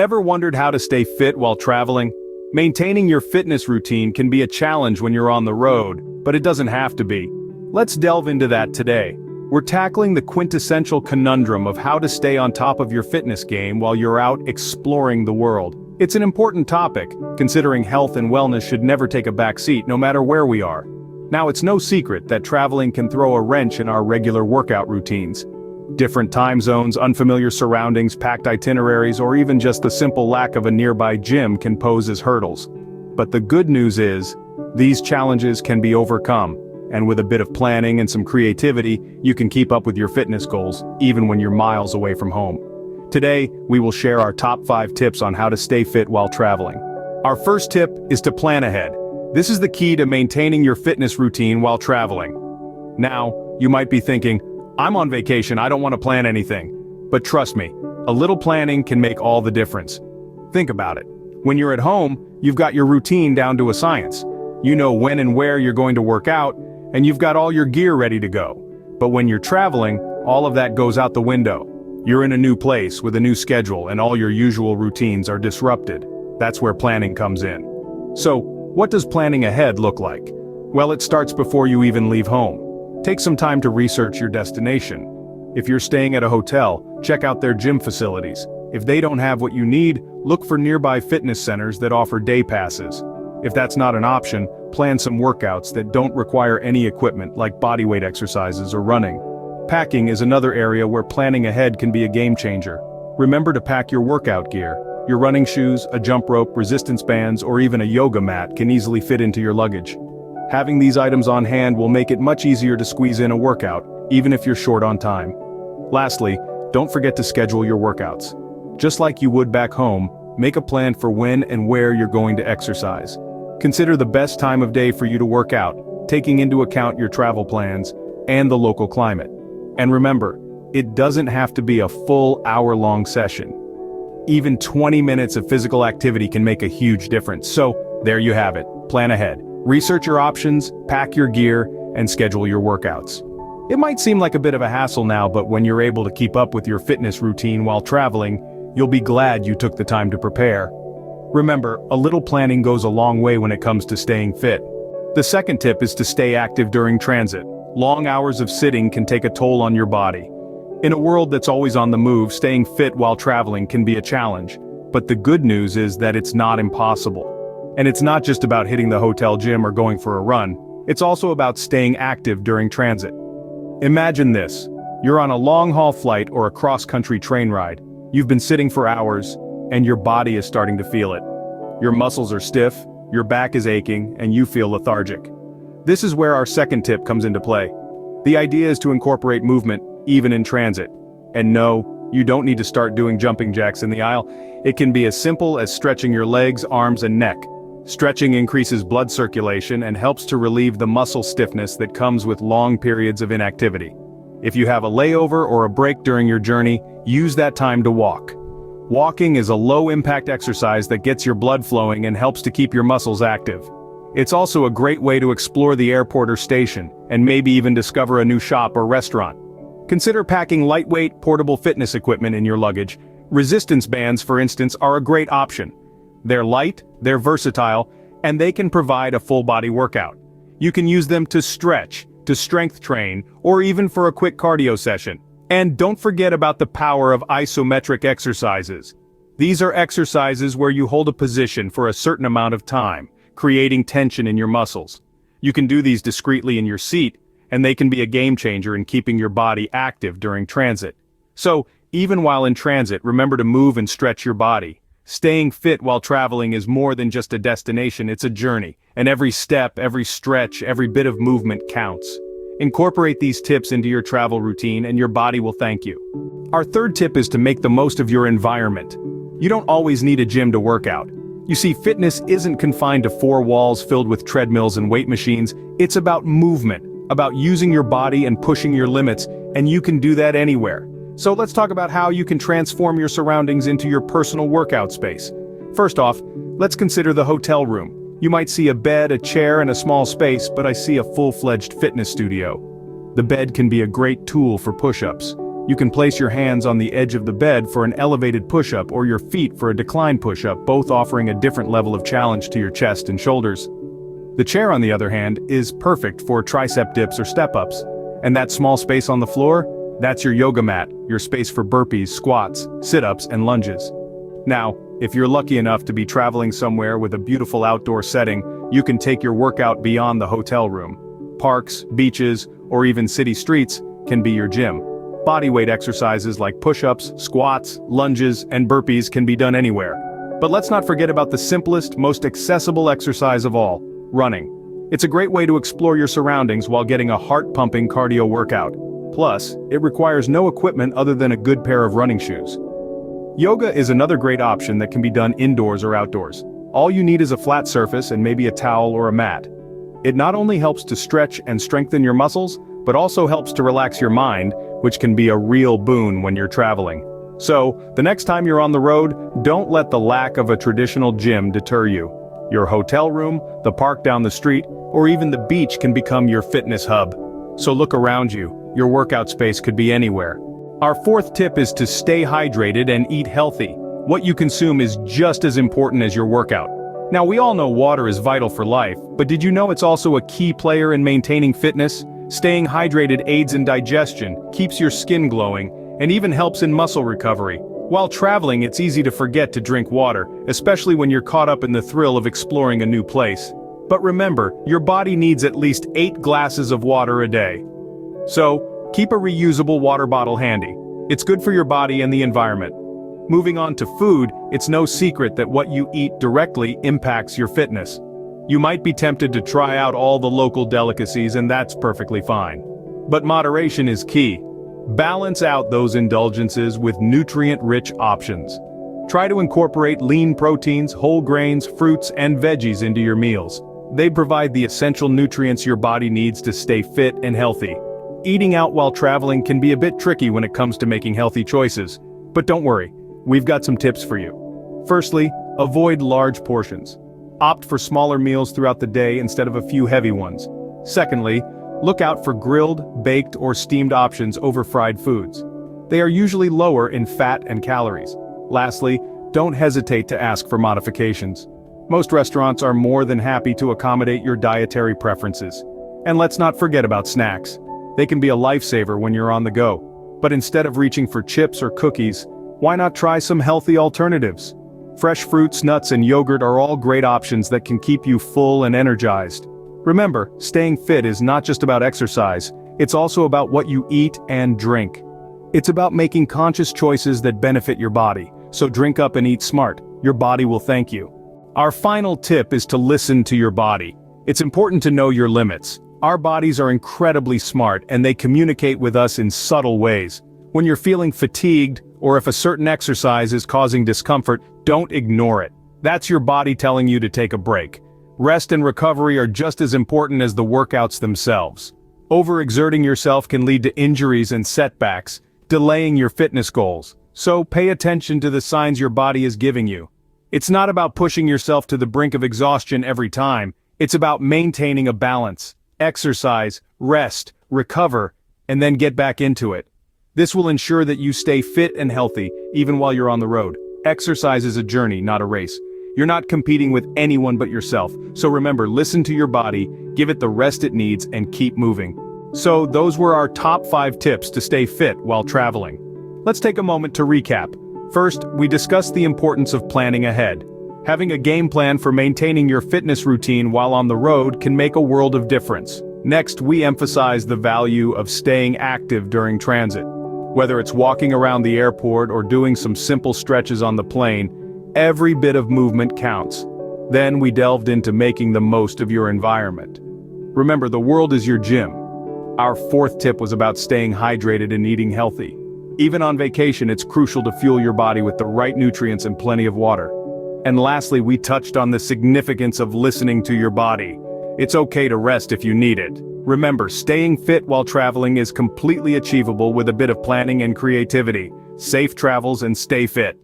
Ever wondered how to stay fit while traveling? Maintaining your fitness routine can be a challenge when you're on the road, but it doesn't have to be. Let's delve into that today. We're tackling the quintessential conundrum of how to stay on top of your fitness game while you're out exploring the world. It's an important topic, considering health and wellness should never take a back seat no matter where we are. Now, it's no secret that traveling can throw a wrench in our regular workout routines. Different time zones, unfamiliar surroundings, packed itineraries, or even just the simple lack of a nearby gym can pose as hurdles. But the good news is, these challenges can be overcome, and with a bit of planning and some creativity, you can keep up with your fitness goals, even when you're miles away from home. Today, we will share our top 5 tips on how to stay fit while traveling. Our first tip is to plan ahead. This is the key to maintaining your fitness routine while traveling. Now, you might be thinking, I'm on vacation, I don't want to plan anything. But trust me, a little planning can make all the difference. Think about it. When you're at home, you've got your routine down to a science. You know when and where you're going to work out, and you've got all your gear ready to go. But when you're traveling, all of that goes out the window. You're in a new place with a new schedule, and all your usual routines are disrupted. That's where planning comes in. So, what does planning ahead look like? Well, it starts before you even leave home. Take some time to research your destination. If you're staying at a hotel, check out their gym facilities. If they don't have what you need, look for nearby fitness centers that offer day passes. If that's not an option, plan some workouts that don't require any equipment like bodyweight exercises or running. Packing is another area where planning ahead can be a game changer. Remember to pack your workout gear. Your running shoes, a jump rope, resistance bands, or even a yoga mat can easily fit into your luggage. Having these items on hand will make it much easier to squeeze in a workout, even if you're short on time. Lastly, don't forget to schedule your workouts. Just like you would back home, make a plan for when and where you're going to exercise. Consider the best time of day for you to work out, taking into account your travel plans and the local climate. And remember, it doesn't have to be a full hour-long session. Even 20 minutes of physical activity can make a huge difference. So, there you have it. Plan ahead. Research your options, pack your gear, and schedule your workouts. It might seem like a bit of a hassle now, but when you're able to keep up with your fitness routine while traveling, you'll be glad you took the time to prepare. Remember, a little planning goes a long way when it comes to staying fit. The second tip is to stay active during transit. Long hours of sitting can take a toll on your body. In a world that's always on the move, staying fit while traveling can be a challenge. But the good news is that it's not impossible. And it's not just about hitting the hotel gym or going for a run, it's also about staying active during transit. Imagine this. You're on a long-haul flight or a cross-country train ride. You've been sitting for hours, and your body is starting to feel it. Your muscles are stiff, your back is aching, and you feel lethargic. This is where our second tip comes into play. The idea is to incorporate movement, even in transit. And no, you don't need to start doing jumping jacks in the aisle. It can be as simple as stretching your legs, arms, and neck. Stretching increases blood circulation and helps to relieve the muscle stiffness that comes with long periods of inactivity. If you have a layover or a break during your journey, use that time to walk. Walking is a low-impact exercise that gets your blood flowing and helps to keep your muscles active. It's also a great way to explore the airport or station, and maybe even discover a new shop or restaurant. Consider packing lightweight, portable fitness equipment in your luggage. Resistance bands, for instance, are a great option. They're light, they're versatile, and they can provide a full-body workout. You can use them to stretch, to strength train, or even for a quick cardio session. And don't forget about the power of isometric exercises. These are exercises where you hold a position for a certain amount of time, creating tension in your muscles. You can do these discreetly in your seat, and they can be a game changer in keeping your body active during transit. So, even while in transit, remember to move and stretch your body. Staying fit while traveling is more than just a destination, it's a journey, and every step, every stretch, every bit of movement counts. Incorporate these tips into your travel routine and your body will thank you. Our third tip is to make the most of your environment. You don't always need a gym to work out. You see, fitness isn't confined to 4 walls filled with treadmills and weight machines, it's about movement, about using your body and pushing your limits, and you can do that anywhere. So let's talk about how you can transform your surroundings into your personal workout space. First off, let's consider the hotel room. You might see a bed, a chair, and a small space, but I see a full-fledged fitness studio. The bed can be a great tool for push-ups. You can place your hands on the edge of the bed for an elevated push-up or your feet for a decline push-up, both offering a different level of challenge to your chest and shoulders. The chair, on the other hand, is perfect for tricep dips or step-ups. And that small space on the floor? That's your yoga mat, your space for burpees, squats, sit-ups, and lunges. Now, if you're lucky enough to be traveling somewhere with a beautiful outdoor setting, you can take your workout beyond the hotel room. Parks, beaches, or even city streets can be your gym. Bodyweight exercises like push-ups, squats, lunges, and burpees can be done anywhere. But let's not forget about the simplest, most accessible exercise of all, running. It's a great way to explore your surroundings while getting a heart-pumping cardio workout. Plus, it requires no equipment other than a good pair of running shoes. Yoga is another great option that can be done indoors or outdoors. All you need is a flat surface and maybe a towel or a mat. It not only helps to stretch and strengthen your muscles, but also helps to relax your mind, which can be a real boon when you're traveling. So, the next time you're on the road, don't let the lack of a traditional gym deter you. Your hotel room, the park down the street, or even the beach can become your fitness hub. So look around you, your workout space could be anywhere. Our fourth tip is to stay hydrated and eat healthy. What you consume is just as important as your workout. Now, we all know water is vital for life, but did you know it's also a key player in maintaining fitness? Staying hydrated aids in digestion, keeps your skin glowing, and even helps in muscle recovery. While traveling, it's easy to forget to drink water, especially when you're caught up in the thrill of exploring a new place. But remember, your body needs at least 8 glasses of water a day. So, keep a reusable water bottle handy. It's good for your body and the environment. Moving on to food, it's no secret that what you eat directly impacts your fitness. You might be tempted to try out all the local delicacies, and that's perfectly fine. But moderation is key. Balance out those indulgences with nutrient-rich options. Try to incorporate lean proteins, whole grains, fruits, and veggies into your meals. They provide the essential nutrients your body needs to stay fit and healthy. Eating out while traveling can be a bit tricky when it comes to making healthy choices. But don't worry, we've got some tips for you. Firstly, avoid large portions. Opt for smaller meals throughout the day instead of a few heavy ones. Secondly, look out for grilled, baked, or steamed options over fried foods. They are usually lower in fat and calories. Lastly, don't hesitate to ask for modifications. Most restaurants are more than happy to accommodate your dietary preferences. And let's not forget about snacks. They can be a lifesaver when you're on the go. But instead of reaching for chips or cookies, why not try some healthy alternatives? Fresh fruits, nuts, and yogurt are all great options that can keep you full and energized. Remember, staying fit is not just about exercise, it's also about what you eat and drink. It's about making conscious choices that benefit your body, so drink up and eat smart. Your body will thank you. Our final tip is to listen to your body. It's important to know your limits. Our bodies are incredibly smart and they communicate with us in subtle ways. When you're feeling fatigued, or if a certain exercise is causing discomfort, don't ignore it. That's your body telling you to take a break. Rest and recovery are just as important as the workouts themselves. Overexerting yourself can lead to injuries and setbacks, delaying your fitness goals. So pay attention to the signs your body is giving you. It's not about pushing yourself to the brink of exhaustion every time. It's about maintaining a balance. Exercise, rest, recover, and then get back into it. This will ensure that you stay fit and healthy, even while you're on the road. Exercise is a journey, not a race. You're not competing with anyone but yourself, so remember, listen to your body, give it the rest it needs, and keep moving. So, those were our top 5 tips to stay fit while traveling. Let's take a moment to recap. First, we discussed the importance of planning ahead. Having a game plan for maintaining your fitness routine while on the road can make a world of difference. Next, we emphasize the value of staying active during transit. Whether it's walking around the airport or doing some simple stretches on the plane, every bit of movement counts. Then we delved into making the most of your environment. Remember, the world is your gym. Our 4th tip was about staying hydrated and eating healthy. Even on vacation, it's crucial to fuel your body with the right nutrients and plenty of water. And lastly, we touched on the significance of listening to your body. It's okay to rest if you need it. Remember, staying fit while traveling is completely achievable with a bit of planning and creativity. Safe travels and stay fit.